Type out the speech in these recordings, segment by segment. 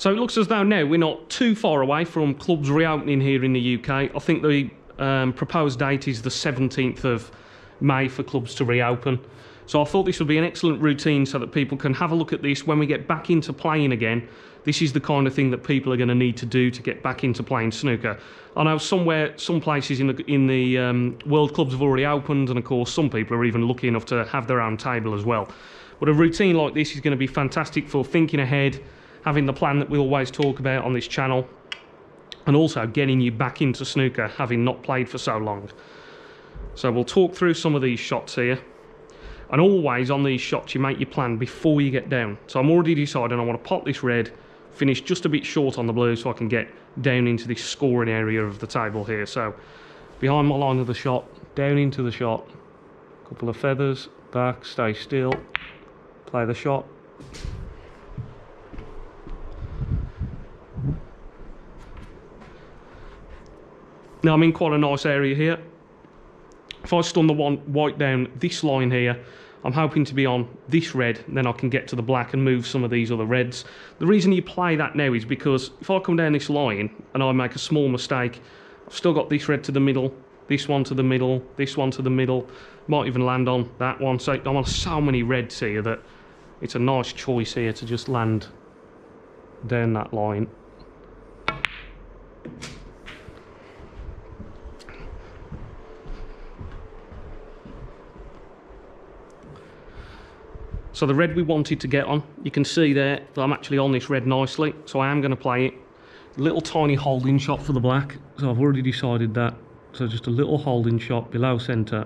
So it looks as though now we're not too far away from clubs reopening here in the UK. I think the proposed date is the 17th of May for clubs to reopen. So I thought this would be an excellent routine so that people can have a look at this when we get back into playing again. This is the kind of thing that people are going to need to do to get back into playing snooker. I know some places in the world clubs have already opened, and of course some people are even lucky enough to have their own table as well. But a routine like this is going to be fantastic for thinking ahead, having the plan that we always talk about on this channel, and also getting you back into snooker, having not played for so long. So we'll talk through some of these shots here. And always on these shots, you make your plan before you get down. So I'm already deciding I want to pop this red, finish just a bit short on the blue so I can get down into this scoring area of the table here. So behind my line of the shot, down into the shot, couple of feathers, back, stay still, play the shot. Now I'm in quite a nice area here. If I stun the one white down this line here, I'm hoping to be on this red, and then I can get to the black and move some of these other reds. The reason you play that now is because if I come down this line and I make a small mistake, I've still got this red to the middle, this one to the middle, this one to the middle, might even land on that one. So I'm on so many reds here that it's a nice choice here to just land down that line. So the red we wanted to get on, you can see there that I'm actually on this red nicely, so I am going to play it. Little tiny holding shot for the black, so I've already decided that. So just a little holding shot below centre.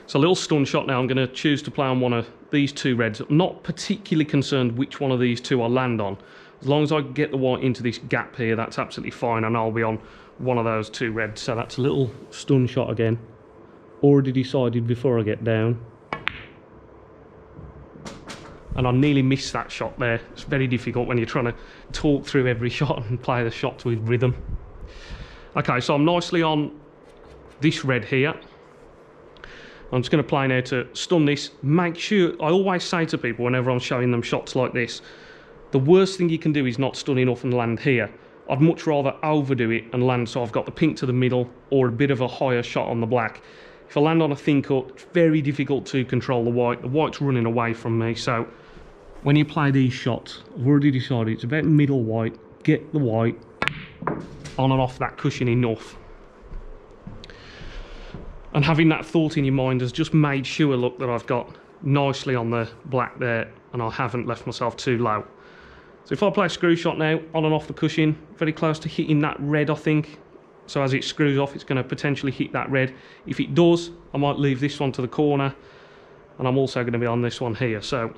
So a little stun shot now. I'm going to choose to play on one of these two reds. I'm not particularly concerned which one of these two I land on. As long as I get the white into this gap here, that's absolutely fine, and I'll be on one of those two reds. So that's a little stun shot again. Already decided before I get down. And I nearly missed that shot there. It's very difficult when you're trying to talk through every shot and play the shots with rhythm. Okay, so I'm nicely on this red here. I'm just going to play now to stun this. Make sure, I always say to people whenever I'm showing them shots like this, the worst thing you can do is not stun enough and land here. I'd much rather overdo it and land so I've got the pink to the middle or a bit of a higher shot on the black. If I land on a thin cut, it's very difficult to control the white. The white's running away from me, so when you play these shots, I've already decided it's about middle white. Get the white on and off that cushion enough. And having that thought in your mind has just made sure, look, that I've got nicely on the black there and I haven't left myself too low. So if I play a screw shot now, on and off the cushion, very close to hitting that red, I think. So as it screws off, it's going to potentially hit that red. If it does, I might leave this one to the corner, and I'm also going to be on this one here. So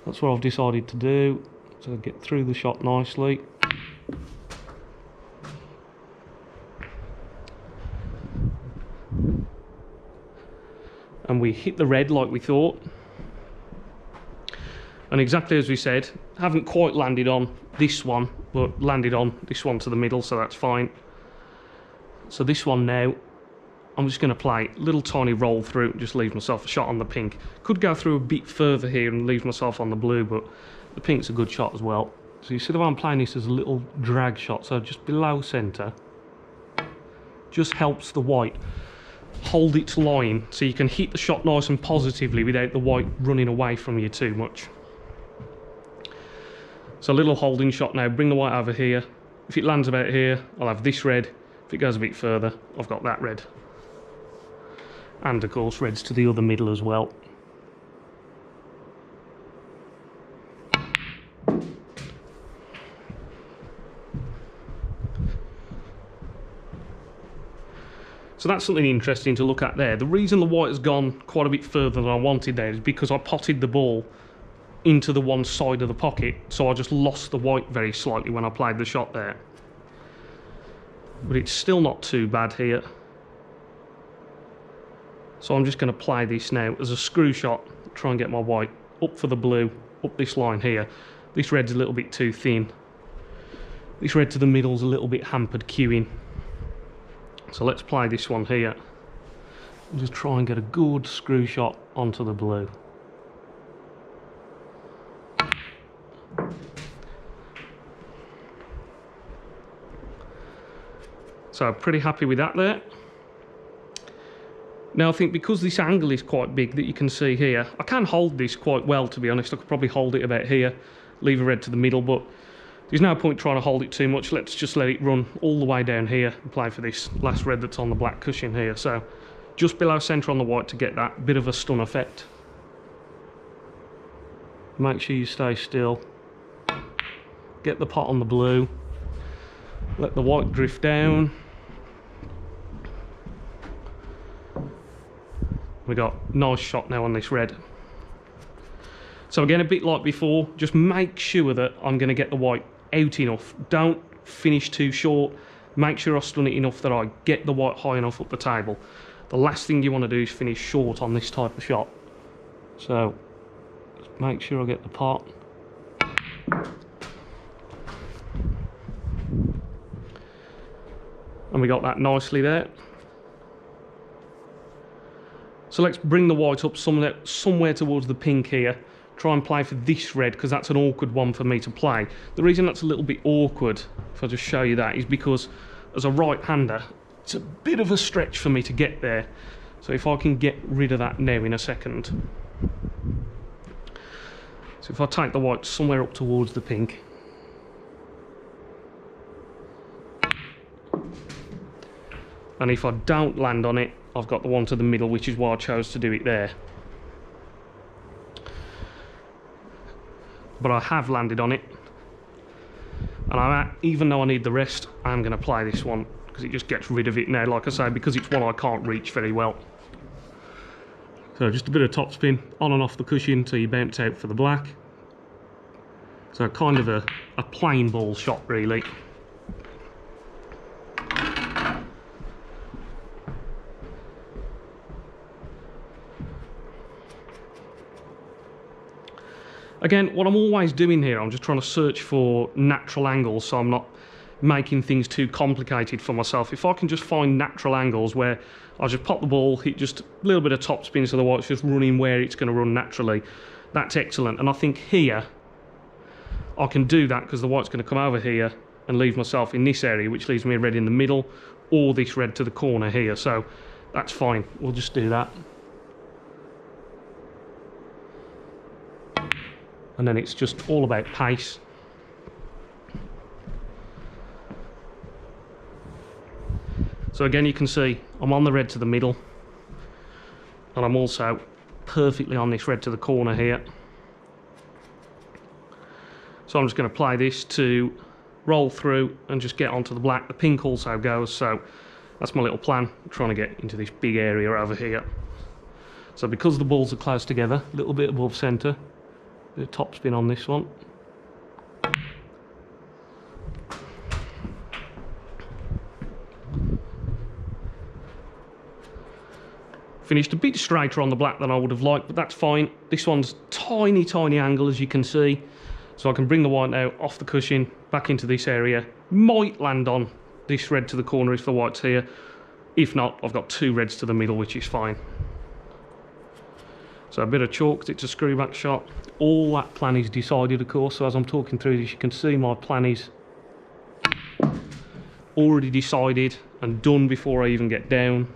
that's what I've decided to do. So get through the shot nicely. And we hit the red like we thought. And exactly as we said, haven't quite landed on this one, but landed on this one to the middle, so that's fine. So this one now, I'm just going to play a little tiny roll through and just leave myself a shot on the pink. Could go through a bit further here and leave myself on the blue, but the pink's a good shot as well. So you see the way I'm playing this as a little drag shot, so just below centre. Just helps the white hold its line, so you can hit the shot nice and positively without the white running away from you too much. So a little holding shot now, bring the white over here. If it lands about here, I'll have this red. If it goes a bit further, I've got that red. And of course, reds to the other middle as well. So that's something interesting to look at there. The reason the white has gone quite a bit further than I wanted there is because I potted the ball into the one side of the pocket, so I just lost the white very slightly when I played the shot there. But it's still not too bad here. So I'm just going to play this now as a screw shot, try and get my white up for the blue, up this line here. This red's a little bit too thin. This red to the middle's a little bit hampered queuing. So let's play this one here. Just try and get a good screw shot onto the blue. So pretty happy with that there. Now I think because this angle is quite big that you can see here, I can hold this quite well, to be honest. I could probably hold it about here, leave a red to the middle, but there's no point trying to hold it too much. Let's just let it run all the way down here and play for this last red that's on the black cushion here. So just below centre on the white to get that bit of a stun effect. Make sure you stay still. Get the pot on the blue. Let the white drift down. We got a nice shot now on this red. So again, a bit like before, just make sure that I'm going to get the white out enough. Don't finish too short. Make sure I stun it enough that I get the white high enough up the table. The last thing you want to do is finish short on this type of shot. So just make sure I get the pot. And we got that nicely there. So let's bring the white up somewhere towards the pink here. Try and play for this red, because that's an awkward one for me to play. The reason that's a little bit awkward, if I just show you that, is because as a right-hander, it's a bit of a stretch for me to get there. So if I can get rid of that now in a second. So if I take the white somewhere up towards the pink. And if I don't land on it, I've got the one to the middle, which is why I chose to do it there. But I have landed on it. And even though I need the rest, I'm going to play this one, because it just gets rid of it now, like I say, because it's one I can't reach very well. So just a bit of topspin on and off the cushion till you bounce out for the black. So kind of a plain ball shot, really. Again, what I'm always doing here, I'm just trying to search for natural angles, so I'm not making things too complicated for myself. If I can just find natural angles where I just pop the ball, hit just a little bit of topspin so the white's just running where it's going to run naturally, that's excellent. And I think here, I can do that because the white's going to come over here and leave myself in this area, which leaves me a red in the middle, or this red to the corner here. So that's fine, we'll just do that. And then it's just all about pace. So again, you can see I'm on the red to the middle, and I'm also perfectly on this red to the corner here. So I'm just going to play this to roll through and just get onto the black. The pink also goes, so that's my little plan. I'm trying to get into this big area over here. So because the balls are close together, a little bit above centre, bit of topspin on this one. Finished a bit straighter on the black than I would have liked, but that's fine. This one's tiny, tiny angle, as you can see. So I can bring the white now off the cushion, back into this area. Might land on this red to the corner if the white's here. If not, I've got two reds to the middle, which is fine. So a bit of chalk, 'cause it's a screw back shot. All that plan is decided, of course, so as I'm talking through this, you can see my plan is already decided and done before I even get down.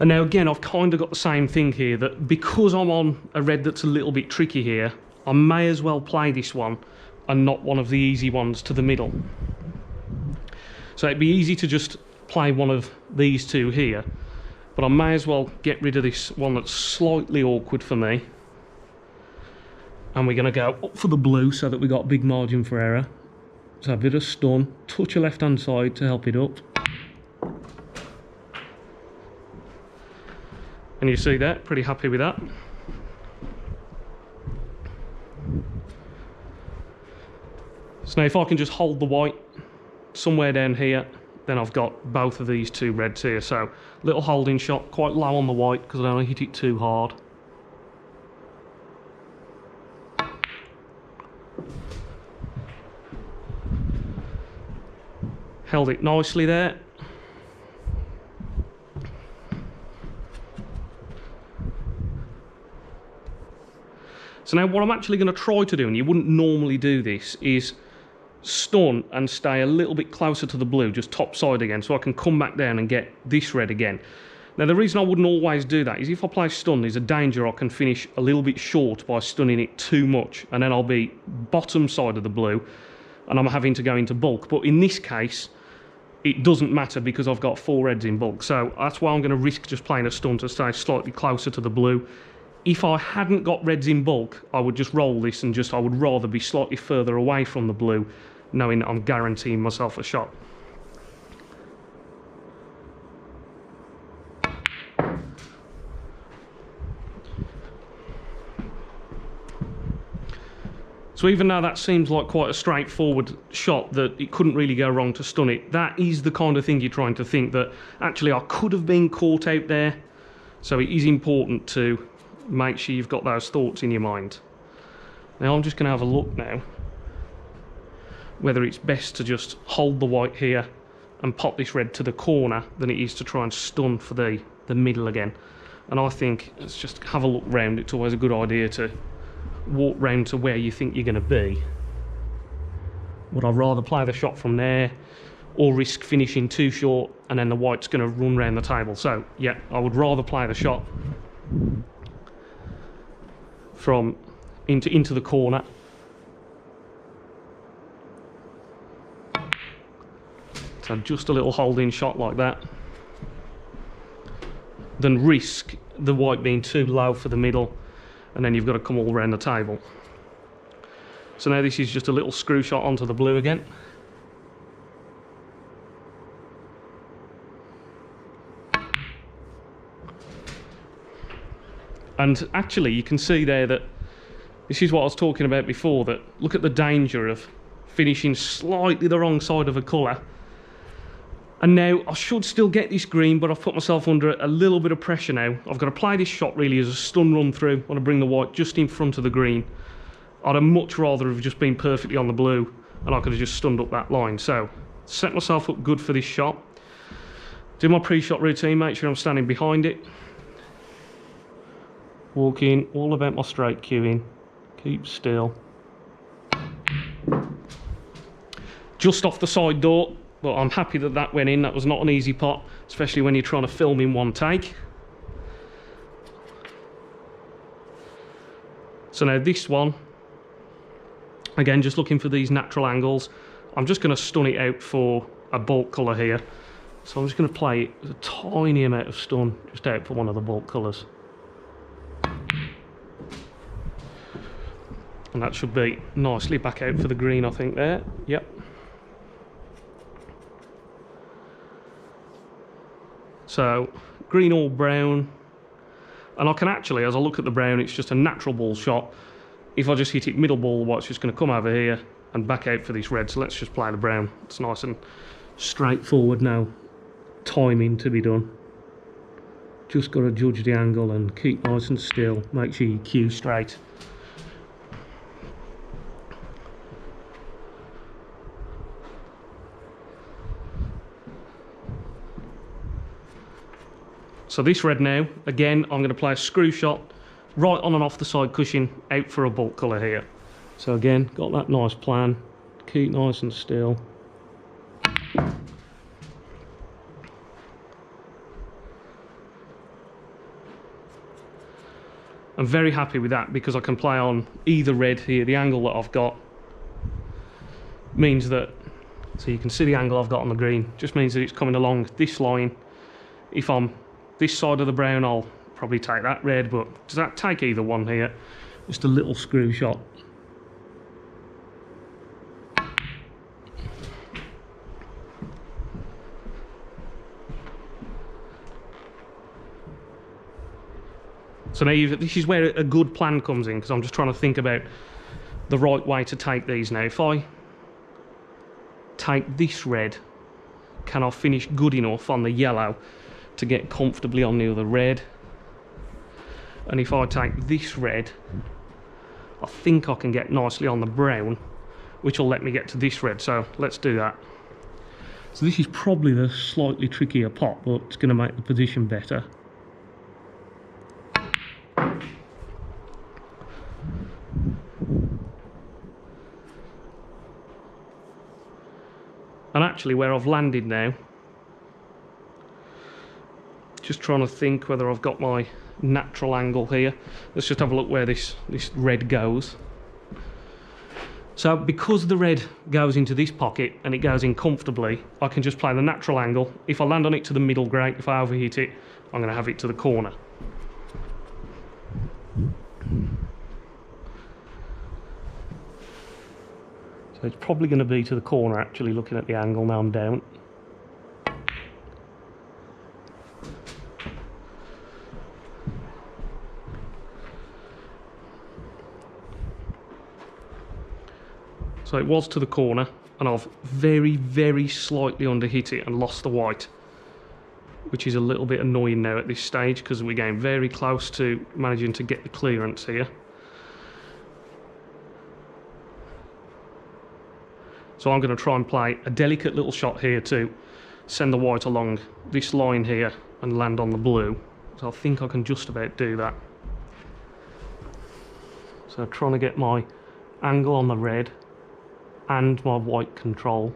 And now again, I've kind of got the same thing here, that because I'm on a red that's a little bit tricky here, I may as well play this one and not one of the easy ones to the middle. So it'd be easy to just play one of these two here, but I may as well get rid of this one that's slightly awkward for me. And we're going to go up for the blue so that we got a big margin for error. So a bit of stun, touch a left hand side to help it up. And you see that, pretty happy with that. So now if I can just hold the white somewhere down here, then I've got both of these two reds here. So little holding shot, quite low on the white because I don't want to hit it too hard. Held it nicely there. So now what I'm actually going to try to do, and you wouldn't normally do this, is stun and stay a little bit closer to the blue, just top side again, so I can come back down and get this red again. Now the reason I wouldn't always do that is if I play stun, there's a danger I can finish a little bit short by stunning it too much, and then I'll be bottom side of the blue and I'm having to go into bulk. But in this case, it doesn't matter because I've got 4 reds in bulk, so that's why I'm going to risk just playing a stun to stay slightly closer to the blue. If I hadn't got reds in bulk, I would just roll this and I would rather be slightly further away from the blue, knowing that I'm guaranteeing myself a shot. So even though that seems like quite a straightforward shot, that it couldn't really go wrong to stun it, that is the kind of thing you're trying to think, that actually I could have been caught out there. So it is important to make sure you've got those thoughts in your mind. Now I'm just going to have a look now whether it's best to just hold the white here and pop this red to the corner than it is to try and stun for the middle again. And I think let's just have a look round. It's always a good idea to walk round to where you think you're going to be. Would I rather play the shot from there or risk finishing too short and then the white's going to run round the table? So yeah, I would rather play the shot from into the corner. So just a little holding shot like that, than risk the white being too low for the middle and then you've got to come all around the table. So now this is just a little screw shot onto the blue again. And actually you can see there that this is what I was talking about before, that look at the danger of finishing slightly the wrong side of a colour. And now I should still get this green, but I've put myself under a little bit of pressure now. I've got to play this shot really as a stun run through. I want to bring the white just in front of the green. I'd have much rather have just been perfectly on the blue and I could have just stunned up that line. So set myself up good for this shot. Do my pre-shot routine, make sure I'm standing behind it. Walk in, all about my straight cueing. Keep still. Just off the side door, but I'm happy that that went in. That was not an easy pot, especially when you're trying to film in one take. So now this one, again, just looking for these natural angles. I'm just going to stun it out for a bulk colour here. So I'm just going to play it with a tiny amount of stun just out for one of the bulk colours. And that should be nicely back out for the green, I think, there. Yep. So, green or brown. And I can actually, as I look at the brown, it's just a natural ball shot. If I just hit it middle ball, the white's just going to come over here and back out for this red. So let's just play the brown. It's nice and straightforward now. Timing to be done. Just got to judge the angle and keep nice and still. Make sure you cue straight. So this red now, again, I'm going to play a screw shot right on and off the side cushion out for a bulk colour here. So again, got that nice plan. Keep nice and still. I'm very happy with that because I can play on either red here. The angle that I've got means that, so you can see the angle I've got on the green, just means that it's coming along this line. If I'm this side of the brown, I'll probably take that red, but does that take either one here? Just a little screw shot. So now this is where a good plan comes in, because I'm just trying to think about the right way to take these now. If I take this red, can I finish good enough on the yellow to get comfortably on the other red? And if I take this red, I think I can get nicely on the brown, which will let me get to this red. So let's do that. So this is probably the slightly trickier pot, but it's going to make the position better. And actually where I've landed now, just trying to think whether I've got my natural angle here. Let's just have a look where this red goes. So because the red goes into this pocket and it goes in comfortably, I can just play the natural angle. If I land on it to the middle, great. If I overhit it, I'm going to have it to the corner. So it's probably going to be to the corner, actually, looking at the angle now I'm down. So it was to the corner, and I've very, very slightly underhit it and lost the white, which is a little bit annoying now at this stage because we're getting very close to managing to get the clearance here. So I'm going to try and play a delicate little shot here to send the white along this line here and land on the blue. So I think I can just about do that. So trying to get my angle on the red and my white control.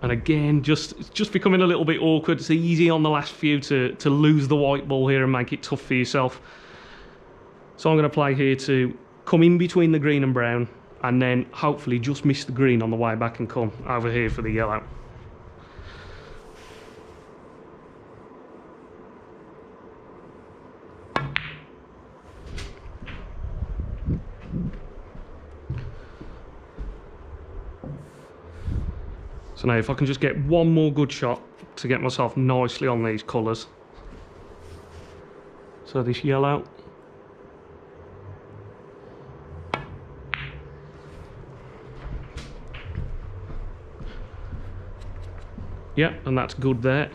And again, it's just becoming a little bit awkward. It's easy on the last few to lose the white ball here and make it tough for yourself. So I'm going to play here to come in between the green and brown, and then hopefully just miss the green on the way back and come over here for the yellow. So now if I can just get one more good shot to get myself nicely on these colours. So this yellow. Yeah, and that's good there.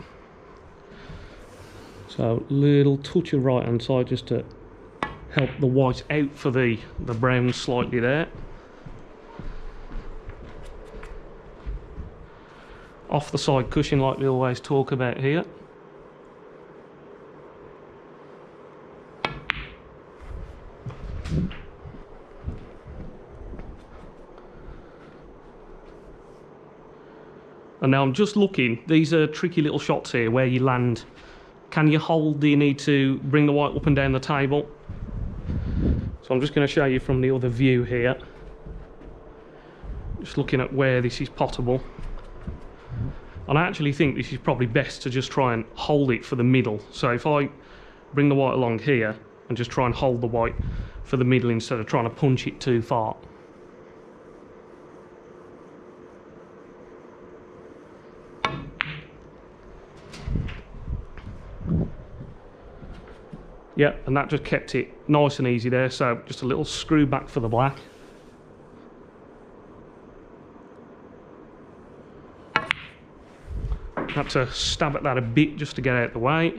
So little touch of right hand side just to help the white out for the brown slightly there. Off the side cushion like we always talk about here. And now I'm just looking, these are tricky little shots here where you land. Can you hold? Do you need to bring the white up and down the table? So I'm just going to show you from the other view here. Just looking at where this is potable. And I actually think this is probably best to just try and hold it for the middle. So if I bring the white along here and just try and hold the white for the middle instead of trying to punch it too far. Yeah, and that just kept it nice and easy there. So just a little screw back for the black. Had to stab at that a bit just to get out the way,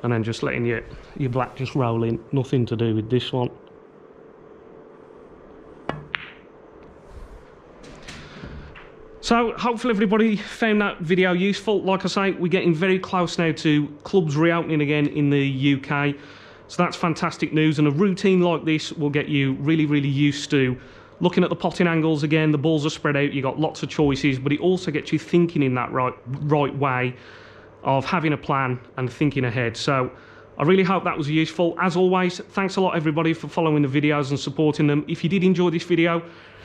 and then just letting your black just roll in. Nothing to do with this one. So hopefully everybody found that video useful. Like I say, we're getting very close now to clubs reopening again in the UK, so that's fantastic news. And a routine like this will get you really, really used to looking at the potting angles again. The balls are spread out, you got lots of choices, but it also gets you thinking in that right way of having a plan and thinking ahead. So I really hope that was useful. As always, thanks a lot everybody for following the videos and supporting them. If you did enjoy this video,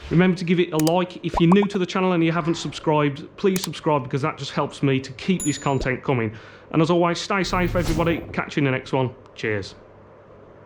remember to give it a like. If you're new to the channel and you haven't subscribed, please subscribe, because that just helps me to keep this content coming. And as always, stay safe everybody. Catch you in the next one. Cheers.